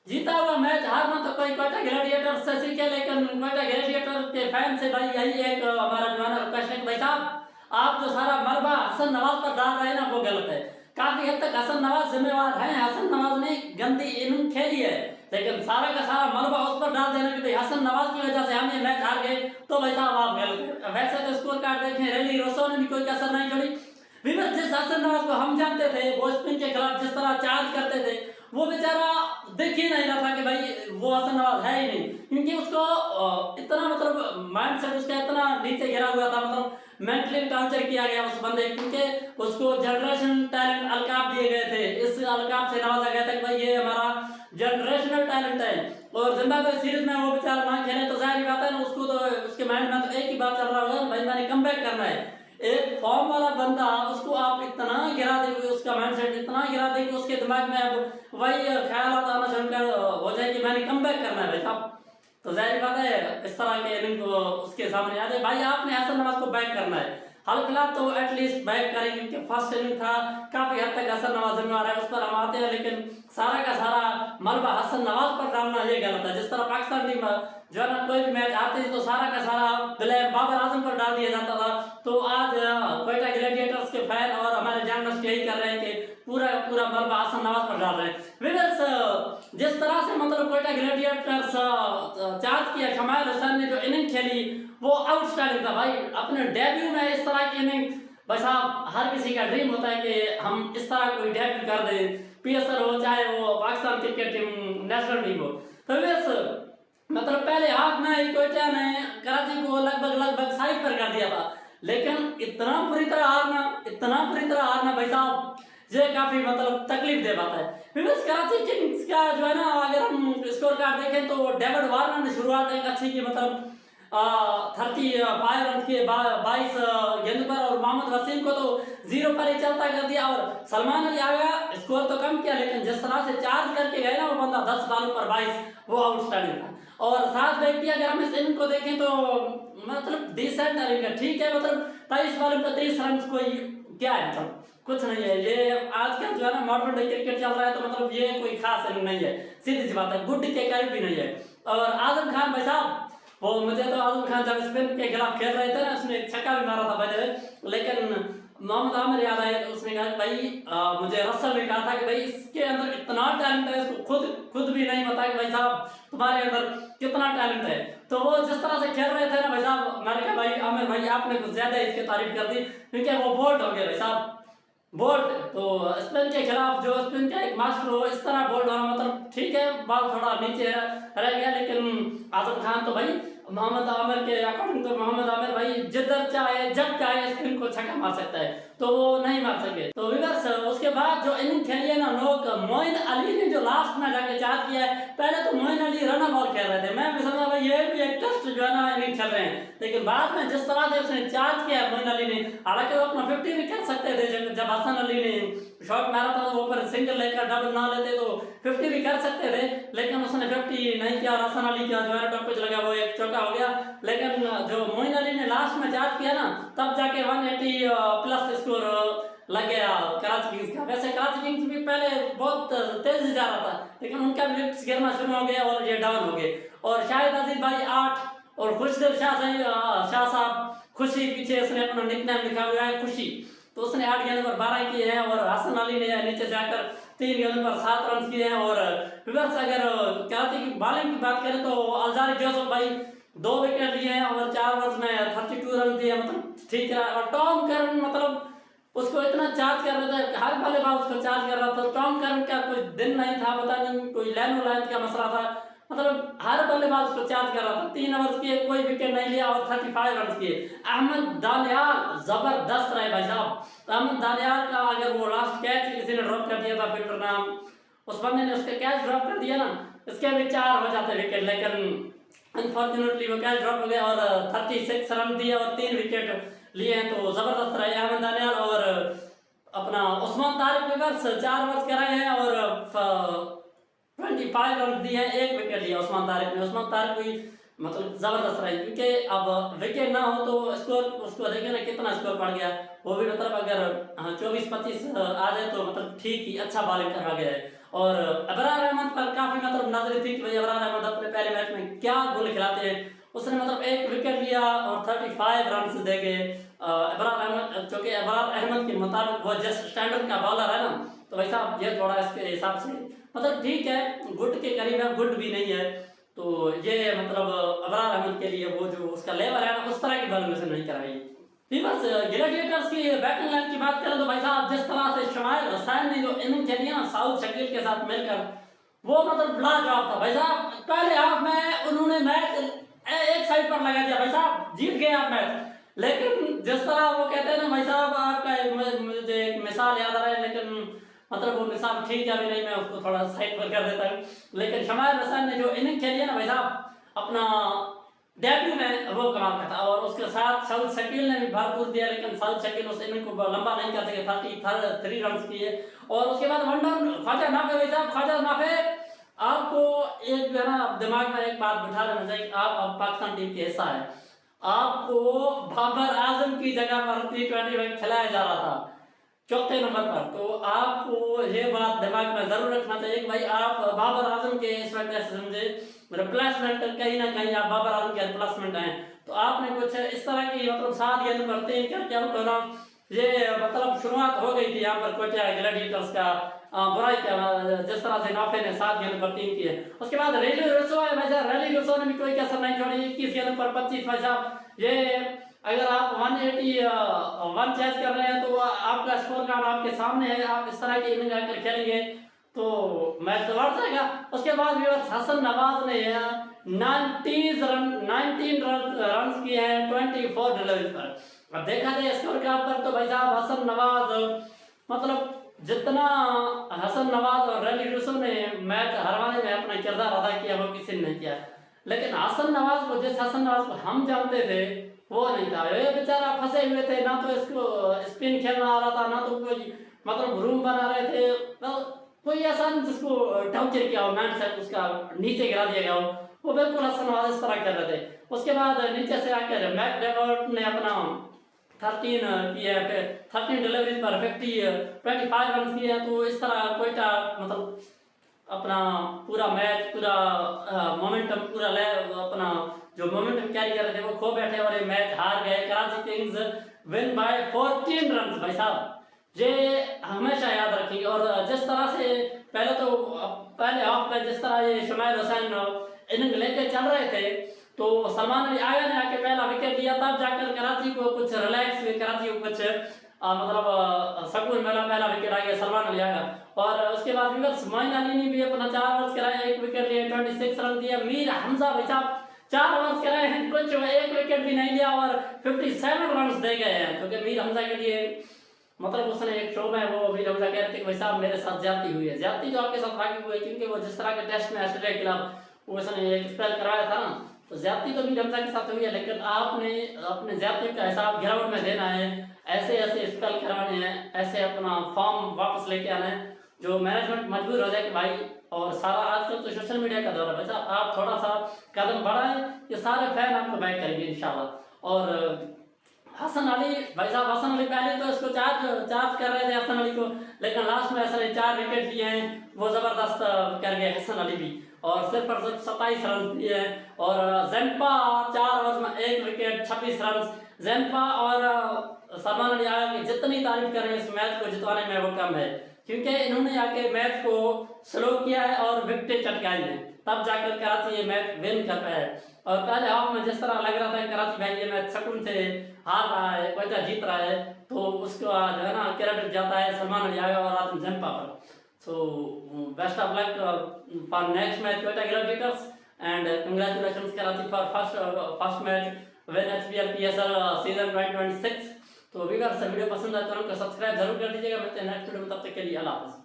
जीता हुआ मैच हारना तो कोई कोयटा ग्लैडिएटर से सीखे, लेकिन कोयटा ग्लैडिएटर के फैन से भाई यही एक हमारा जो है ना रिक्वेस्ट है कि भाई साहब आप जो सारा मलबा हसन नवाज पर डाल रहे हैं ना वो गलत है। काफी हद तक हसन नवाज जिम्मेवार है, हसन नवाज ने गंदी इनिंग खेली है, लेकिन सारा का सारा मलबा उस पर डाल देना कि भाई हसन नवाज की वजह से हम ये मैच हार गए, तो भाई साहब आप गलत है। वैसे तो स्कोर कार्ड देखें, रैली रोसो ने भी कोई कसर नहीं छोड़ी। विवेक जिस हसन नवाज को हम जानते थे वो स्पिन के खिलाफ जिस तरह चार्ज करते थे, वो बेचारा दिख ही नहीं रहा था कि भाई वो हसन नवाज है ही नहीं, क्योंकि उसको इतना मतलब माइंड सेट उसका इतना नीचे गिरा हुआ था, मतलब मेंटली टॉर्चर किया गया उस बंदे, क्योंकि उसको जनरेशन टैलेंट अलकाब दिए गए थे, इस अलकाब से नवाजा गया था कि भाई ये हमारा जनरेशनल टैलेंट है। और जिम्बाब्वे सीरीज में वो बेचारा ना खेले तो जाहिर बात है ना, उसको तो उसके माइंड में तो एक ही बात चल रहा होगा, भाई मैंने कम बैक करना है। एक फॉर्म वाला बंदा उसको आप इतना गिरा देंगे, उसका माइंडसेट इतना गिरा देंगे कि उसके दिमाग में अब वही ख्याल आना शुरू कर हो जाए कि मैंने कम बैक करना है भाई साहब। तो जाहिर बात है इस तरह के इनिंग को उसके सामने आ जाए, भाई आपने हसन नवाज को बैक करना है, हाल फिलहाल तो एटलीस्ट बैक करेंगे, क्योंकि फर्स्ट इनिंग था काफी हद तक हसन नवाज जिम्मेवार है, उस पर हम आते हैं, लेकिन सारा का सारा मलबा हसन नवाज पर डालना ये गलत है। जिस तरह पाकिस्तान टीम जो है ना कोई भी मैच आते थे तो सारा का सारा ब्लेम बाबर आजम पर डाल दिया जाता था, तो आज कोयटा ग्लैडिएटर्स के फैन और हमारे जर्नलिस्ट यही कर रहे हैं कि पूरा पूरा मलबा हसन नवाज पर डाल रहे हैं। विवर्स जिस तरह से मतलब कोयटा ग्लैडिएटर्स चार्ज किया, शमाइल हुसैन ने जो इनिंग खेली वो आउटस्टैंडिंग था भाई, अपने डेब्यू में इस तरह की इनिंग, भाई साहब हर किसी का ड्रीम होता है कि हम इस तरह कोई डेब्यू कर दें, पीएसएल हो चाहे वो Pakistan cricket team national team हो। तो विवर्स मतलब पहले हाफ में ही कोयटा ने कराची को लगभग साइड पर कर दिया था, लेकिन इतना बुरी तरह हारना, इतना बुरी तरह हारना भाई साहब ये काफी मतलब तकलीफ दे पाता है। विवेक कराची किंग्स का जो है ना अगर हम स्कोर कार्ड देखें तो डेविड वार्नर ने शुरुआत एक अच्छी की, मतलब 35 रन के 22 गेंद पर, और मोहम्मद वसीम को तो 0 पर ही चलता कर दिया, और सलमान अली आया स्कोर तो कम किया, लेकिन जिस तरह से चार्ज करके गए ना वो बंदा 10 बॉलों पर 22, वो आउटस्टैंडिंग था। और साथ व्यक्ति अगर हम इस इनिंग को देखें तो मतलब डिसेंट इनिंग है, ठीक है, मतलब 23 बॉलों पर 23 रन कोई क्या है, मतलब कुछ नहीं है, ये आजकल जो है ना मॉडर्न डे क्रिकेट चल रहा है, तो मतलब ये कोई खास इनिंग नहीं है, सीधी सी बात है, गुड के करीब भी नहीं है। और आजम खान भाई साहब, वो मुझे तो आजम खान जब स्पिन के खिलाफ खेल रहे थे ना उसने छक्का भी मारा था भाई, लेकिन मोहम्मद आमिर याद आया तो उसने कहा भाई मुझे रसल ने कहा था कि भाई इसके अंदर इतना टैलेंट है, इसको खुद भी नहीं पता कि भाई साहब तुम्हारे अंदर कितना टैलेंट है। तो वो जिस तरह से खेल रहे थे ना भाई साहब, मैंने कहा भाई आमिर भाई आपने कुछ ज्यादा इसकी तारीफ कर दी, क्योंकि वो बोल्ड हो गया भाई साहब, बोल्ड। तो स्पिन के खिलाफ जो स्पिन का एक मास्टर हो इस तरह बोल्ड होना, मतलब ठीक है बॉल थोड़ा नीचे रह गया, लेकिन आजम खान तो भाई मोहम्मद आमिर के अकॉर्डिंग तो मोहम्मद आमिर भाई जिधर चाहे जब चाहे स्पिन को छक्का मार सकता है, तो वो नहीं मार सके। तो विवर्स उसके बाद जो इनिंग खेली है ना लोग, मोइन अली ने जो लास्ट में जाके चार्ज किया है, पहले तो मोइन अली रन बॉल खेल रहे थे, मैं भी समझा भाई ये भी एक टेस्ट जो है ना इनिंग खेल रहे हैं, लेकिन बाद में जिस तरह से उसने चार्ज किया मोइन अली ने, हालांकि वो अपना 50 भी कर सकते थे, जब हसन अली ने शॉट मारा था वो पर सिंगल लेकर डबल ना लेते तो 50 भी कर सकते थे, लेकिन उसने 50 नहीं किया, और हसन अली का जो है टॉप पे लगा वो एक चौका हो गया। लेकिन जो मोइन अली ने लास्ट में चार्ज किया ना तब जाके 180 प्लस स्कोर लग गया कराची किंग्स का। वैसे कराची किंग्स भी पहले बहुत तेजी जा रहा था, लेकिन उनका भी विकेट्स गिरना शुरू हो गया और ये डाउन हो गए, और शाहिद अजीज भाई 8 और खुशदिल शाह साहब खुशी, पीछे उसने अपना निकनेम लिखा हुआ है खुशी, तो उसने 8 गेंद पर 12 किए हैं, और हसन अली ने नीचे से आकर 3 गेंद पर 7 रन किए हैं। और विवर्स अगर कराची की बॉलिंग की बात करें तो अलजारी जोसेफ भाई 2 विकेट लिए हैं और 4 ओवर्स में 32 रन दिए, मतलब ठीक है। और टॉम करन मतलब उसको इतना चार्ज कर रहा था, हर बल्लेबाज उसको चार्ज कर रहा था, टॉम करन का कोई दिन नहीं था, पता नहीं कोई लाइन लाइन का मसला था, मतलब हर बल्लेबाज उसको चार्ज कर रहा था, 3 ओवर्स किए कोई विकेट नहीं लिया और 35 रन किए। अहमद दानियाल जबरदस्त रहे भाई साहब, अहमद दानियाल का अगर वो लास्ट कैच किसी ने ड्रॉप कर दिया था, फिल्टर नाम उस बंदे ने उसका कैच ड्रॉप कर दिया ना, इसके भी 4 हो जाते विकेट, लेकिन अनफॉर्चुनेटली वो कैच ड्रॉप हो गया और 36 रन दिए और 3 विकेट लिए हैं, तो जबरदस्त रहे अहमद दानियाल। और अपना उस्मान तारिक भी बस 4 ओवर्स कराए हैं और 25 रन दिए हैं, 1 विकेट लिया उस्मान तारिक ने। उस्मान तारिक भी मतलब जबरदस्त रहे, क्योंकि अब विकेट ना हो तो स्कोर उसको देखे ना कितना स्कोर पड़ गया, वो भी मतलब अगर 24-25 आ जाए तो मतलब ठीक ही अच्छा बॉलिंग करा गया है। और अबरार अहमद पर काफी मतलब नजर थी कि भाई अबरार अहमद अपने पहले मैच में क्या गोल खिलाते हैं। उसने मतलब 1 विकेट लिया और 35 रन दे के अबरार अहमद, क्योंकि अबरार अहमद के मुताबिक वो जस्ट स्टैंडर्ड का बॉलर है ना, तो भाई साहब ये थोड़ा इसके हिसाब से मतलब ठीक है, गुड के करीब है, गुड भी नहीं है। तो ये मतलब अबरार अहमद के लिए वो जो उसका लेवल है ना, उस तरह की बॉलिंग उसे नहीं कराई। बस ग्लैडिएटर्स की बैटिंग लाइन की बात करें तो भाई साहब जिस तरह से शुमाइर हुसैन ने जो इनिंग खेली ना साउथ शकील के साथ मिलकर, वो मतलब लाजवाब था भाई साहब। पहले हाफ में उन्होंने मैच एक साइड पर लगा दिया भाई साहब, जीत गए आप मैच। लेकिन जिस तरह वो कहते हैं ना भाई साहब, आपका मुझे एक मिसाल याद आ रहा है, लेकिन मतलब वो मिसाल ठीक है अभी नहीं, मैं उसको थोड़ा साइड पर कर देता हूँ। लेकिन शुमाइर हुसैन ने जो इनिंग खेली है ना भाई साहब अपना डेब्यू में, वो कमाल का था। और उसके साथ साउथ शकील ने भी भरपूर दिया, लेकिन साउथ शकील उस इनिंग को लंबा नहीं कर सके, 33 रन किए। और उसके बाद वन डाउन ख्वाजा नाफे भाई साहब, ख्वाजा नाफे आपको एक जो है ना दिमाग में एक बात बिठा लेना चाहिए, आप अब पाकिस्तान टीम के हिस्सा है, आपको बाबर आजम की जगह पर T20 में खिलाया जा रहा था 4थे नंबर पर। तो आपको ये बात दिमाग में जरूर रखना चाहिए कि भाई आप बाबर आजम के इस वक्त ऐसे समझे रिप्लेसमेंट, कहीं ना कहीं आप बाबर आजम के रिप्लेसमेंट हैं। तो आपने कुछ इस तरह की मतलब 7 गेंद करते हैं क्या क्या होना, ये मतलब शुरुआत हो गई थी यहाँ पर कोटिया ग्लैडिएटर्स का बुराई का, जिस तरह से नाफे ने 7 गेंद पर 3 किए। उसके बाद रैली रुसो है भाई साहब, रैली रुसो ने भी कोई कसर नहीं छोड़ी, 21 गेंद पर 25 भाई साहब। ये अगर आप 181 चेस कर रहे हैं तो आपका स्कोर कार्ड आपके सामने है, आप इस तरह की इनिंग आकर खेलेंगे तो मैच तो बढ़ जाएगा। उसके बाद भी हसन नवाज ने 19 रन किए हैं 24 डिलीवरी पर। अब देखा जाए स्कोर कार्ड पर तो भाई साहब हसन नवाज मतलब जितना हसन नवाज और रैली रुसो ने मैच हरवाने में अपना किरदार अदा किया वो किसी ने नहीं किया। लेकिन हसन नवाज को, जिस हसन नवाज को हम जानते थे वो नहीं था। ये बेचारा फंसे हुए थे, ना तो इसको स्पिन खेलना आ रहा था, ना तो कोई मतलब रूम बना रहे थे, तो कोई ऐसा जिसको टॉर्चर किया हो, मैंड सेट उसका नीचे गिरा दिया गया हो, वो बिल्कुल हसन नवाज इस तरह कर रहे थे। उसके बाद नीचे से आकर मैक डेवर्ट ने अपना 13 किया, 13 डिलीवरी पर 25 रन किए। तो इस तरह कोयटा मतलब अपना पूरा मैच, पूरा मोमेंटम, पूरा अपना जो मोमेंटम कैरी कर रहे थे वो खो बैठे और ये मैच हार गए। Karachi Kings win bye 14 run भाई साहब, ये हमेशा याद रखेंगे। और जिस तरह से पहले हाफ में जिस तरह ये शुमाइर हुसैन इनिंग लेके चल रहे थे, तो सलमान अली आगा ने आके पहला विकेट लिया, तब जाकर कराची को कुछ रिलैक्स हुए, कराची को कुछ मतलब सकून मिला, पहला विकेट आ गया सलमान अली आगा। और उसके बाद विवर्स मोइन अली ने भी अपना 4 ओवर्स कराया, 1 विकेट लिया, 26 रन दिया। मीर हमजा भाई साहब 4 ओवर्स कराए हैं, कुछ 1 विकेट भी नहीं लिया और 57 रन दे गए हैं। क्योंकि मीर हमजा के लिए मतलब उसने एक शो में वो मीर हमजा कह रहे थे कि भाई साहब मेरे साथ ज्यादती हुई है, ज्यादती जो आपके साथ आगे हुई है, क्योंकि वो जिस तरह के टेस्ट में ऑस्ट्रेलिया के खिलाफ उसने एक स्पेल कराया था ना, तो ज्यादती तो मीर हमजा के साथ हुई है। लेकिन आपने अपने ज्यादती का हिसाब ग्राउंड में देना है, ऐसे ऐसे स्पेल करवाने हैं, ऐसे अपना फॉर्म वापस लेके आना है, जो मैनेजमेंट मजबूर हो जाए कि भाई। और सारा आजकल तो सोशल मीडिया का दौर है भाई साहब, आप थोड़ा सा कदम बढ़ाएं, ये सारे फैन आपको बैक करेंगे इंशाल्लाह। और हसन अली भाई साहब, हसन अली पहले तो इसको चार्ज कर रहे थे हसन अली को, लेकिन लास्ट में हसन अली 4 विकेट लिए हैं, वो जबरदस्त कर गए हसन अली भी, और सिर्फ और सिर्फ 27 रन दिए हैं। और जेम्पा 4 ओवर में 1 विकेट 26 रन। जेम्पा और सलमान अली आगा की जितनी तारीफ करें इस मैच को जितवाने में वो कम है, क्योंकि इन्होंने आके मैच को स्लो किया है और विकेटें चटकाई हैं, तब जाकर कराची ये मैच विन कर पाया है। और पहले हाफ में जिस तरह लग रहा था कराची भाई ये मैच सुकून से हार रहा है, कोयटा जीत रहा है, तो उसको जो है ना क्रेडिट जाता है सलमान अली आगा और आजम जेम्पा पर। So best of luck for next match Quetta Gladiators, and congratulations Karachi for first match win HPL PSL season 2026। तो वीडियो पसंद आए तो चैनल को सब्सक्राइब जरूर कर दीजिएगा। मिलते हैं नेक्स्ट वीडियो में, तब तक के लिए अल्लाह हाफ़िज़।